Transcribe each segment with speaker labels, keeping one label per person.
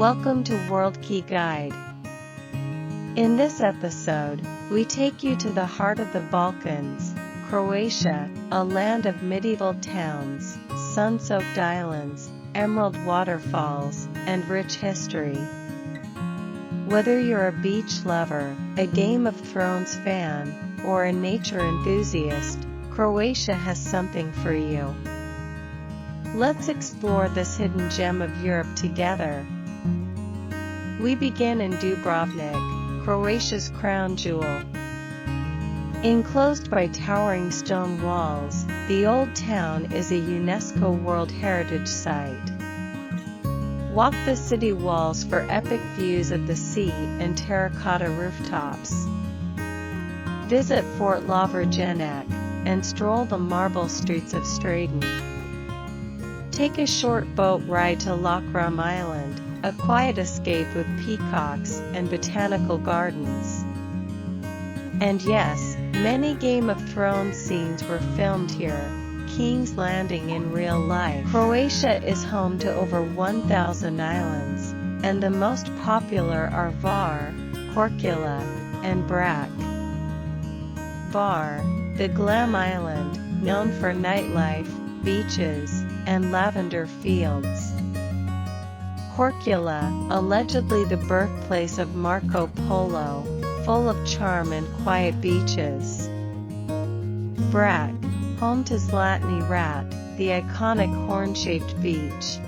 Speaker 1: Welcome to World Key Guide. In this episode, we take you to the heart of the Balkans, Croatia, a land of medieval towns, sun-soaked islands, emerald waterfalls, and rich history. Whether you're a beach lover, a Game of Thrones fan, or a nature enthusiast, Croatia has something for you. Let's explore this hidden gem of Europe together. We begin in Dubrovnik, Croatia's crown jewel. Enclosed by towering stone walls, the Old Town is a UNESCO World Heritage Site. Walk the city walls for epic views of the sea and terracotta rooftops. Visit Fort Lovrejenac and stroll the marble streets of Straden. Take a short boat ride to Lokrum Island, a quiet escape with peacocks and botanical gardens. And yes, many Game of Thrones scenes were filmed here, King's Landing in real life. Croatia is home to over 1,000 islands, and the most popular are Var, Korčula, and Brač. Var, the glam island, known for nightlife, beaches, and lavender fields. Korčula, allegedly the birthplace of Marco Polo, full of charm and quiet beaches. Brač, home to Zlatni Rat, the iconic horn-shaped beach.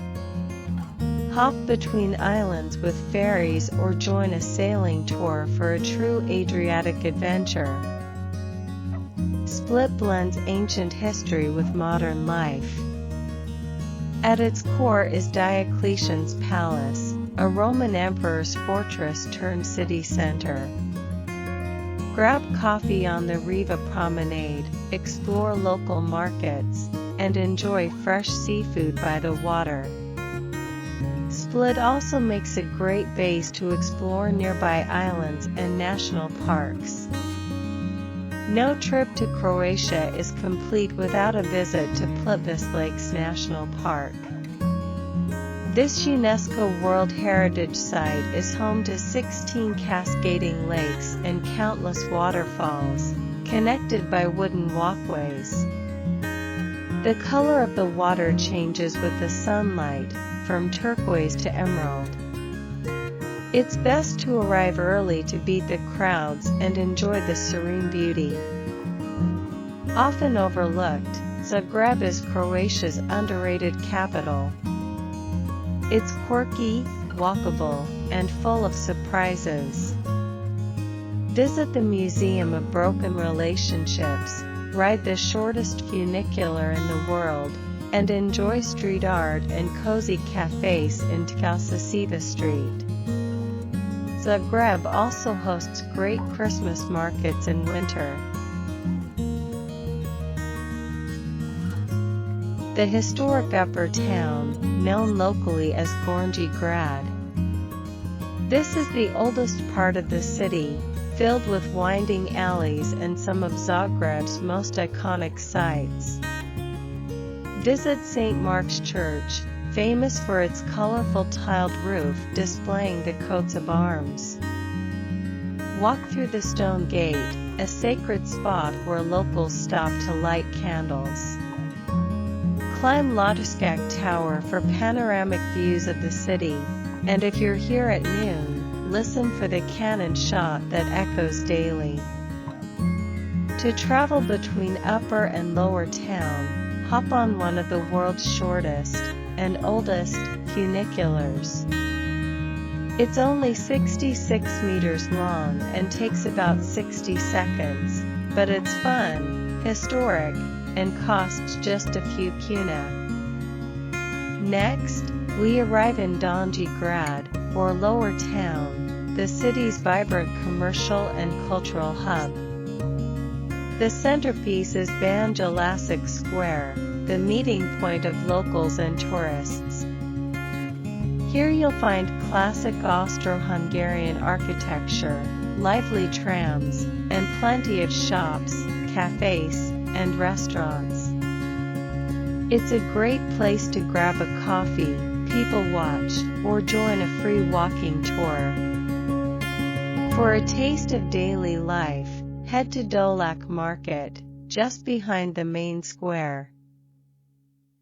Speaker 1: Hop between islands with ferries or join a sailing tour for a true Adriatic adventure. Split blends ancient history with modern life. At its core is Diocletian's Palace, a Roman emperor's fortress turned city center. Grab coffee on the Riva Promenade, explore local markets, and enjoy fresh seafood by the water. Split also makes a great base to explore nearby islands and national parks. No trip to Croatia is complete without a visit to Plitvice Lakes National Park. This UNESCO World Heritage Site is home to 16 cascading lakes and countless waterfalls, connected by wooden walkways. The color of the water changes with the sunlight, from turquoise to emerald. It's best to arrive early to beat the crowds and enjoy the serene beauty. Often overlooked, Zagreb is Croatia's underrated capital. It's quirky, walkable, and full of surprises. Visit the Museum of Broken Relationships, ride the shortest funicular in the world, and enjoy street art and cozy cafes in Tkalsasiva Street. Zagreb also hosts great Christmas markets in winter. The historic Upper Town, known locally as Gornji Grad. This is the oldest part of the city, filled with winding alleys and some of Zagreb's most iconic sites. Visit St. Mark's Church, famous for its colorful tiled roof displaying the coats of arms. Walk through the Stone Gate, a sacred spot where locals stop to light candles. Climb Latoskak Tower for panoramic views of the city, and if you're here at noon, listen for the cannon shot that echoes daily. To travel between Upper and Lower Town, hop on one of the world's shortest and oldest funiculars. It's only 66 meters long and takes about 60 seconds, but it's fun, historic, and costs just a few kuna. Next, we arrive in Donji Grad, or Lower Town, the city's vibrant commercial and cultural hub. The centerpiece is Banja Lašić Square, the meeting point of locals and tourists. Here you'll find classic Austro-Hungarian architecture, lively trams, and plenty of shops, cafes, and restaurants. It's a great place to grab a coffee, people watch, or join a free walking tour. For a taste of daily life, head to Dolak Market, just behind the main square.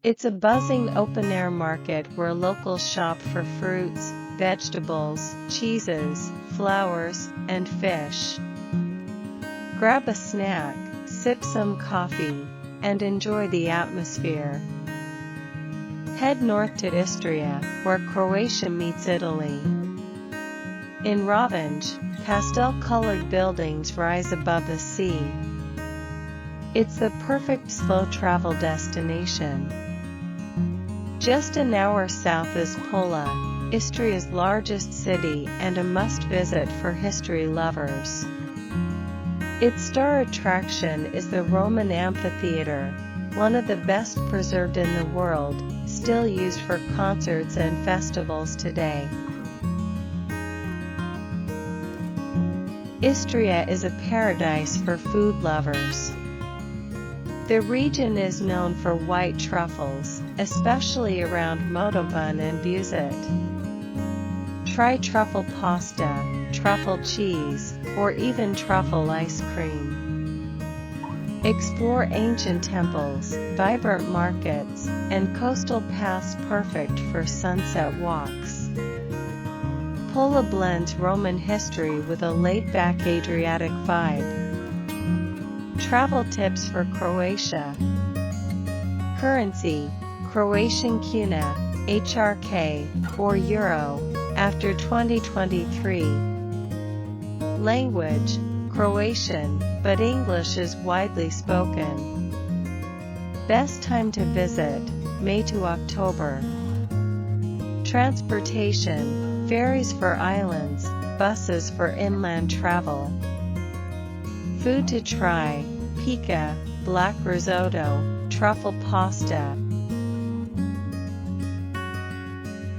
Speaker 1: It's a buzzing open-air market where locals shop for fruits, vegetables, cheeses, flowers, and fish. Grab a snack, sip some coffee, and enjoy the atmosphere. Head north to Istria, where Croatia meets Italy. In Rovinj, pastel-colored buildings rise above the sea. It's the perfect slow travel destination. Just an hour south is Pula, Istria's largest city and a must-visit for history lovers. Its star attraction is the Roman amphitheater, one of the best preserved in the world, still used for concerts and festivals today. Istria is a paradise for food lovers. The region is known for white truffles, especially around Motovan and Buzet. Try truffle pasta, truffle cheese, or even truffle ice cream. Explore ancient temples, vibrant markets, and coastal paths perfect for sunset walks. Pula blends Roman history with a laid-back Adriatic vibe. Travel tips for Croatia. Currency: Croatian kuna, HRK, or Euro, after 2023. Language: Croatian, but English is widely spoken. Best time to visit: May to October. Transportation: ferries for islands, buses for inland travel. Food to try: pica, black risotto, truffle pasta.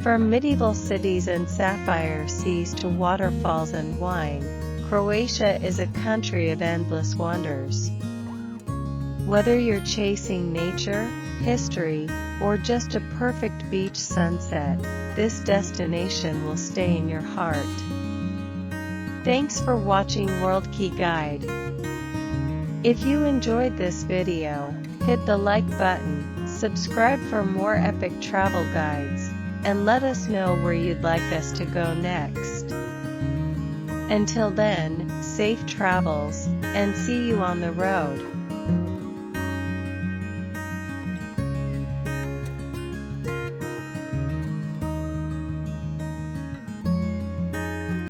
Speaker 1: From medieval cities and sapphire seas to waterfalls and wine, Croatia is a country of endless wonders. Whether you're chasing nature, history, or just a perfect beach sunset, this destination will stay in your heart. Thanks for watching World Key Guide. If you enjoyed this video, hit the like button, subscribe for more epic travel guides, and let us know where you'd like us to go next. Until then, safe travels, and see you on the road.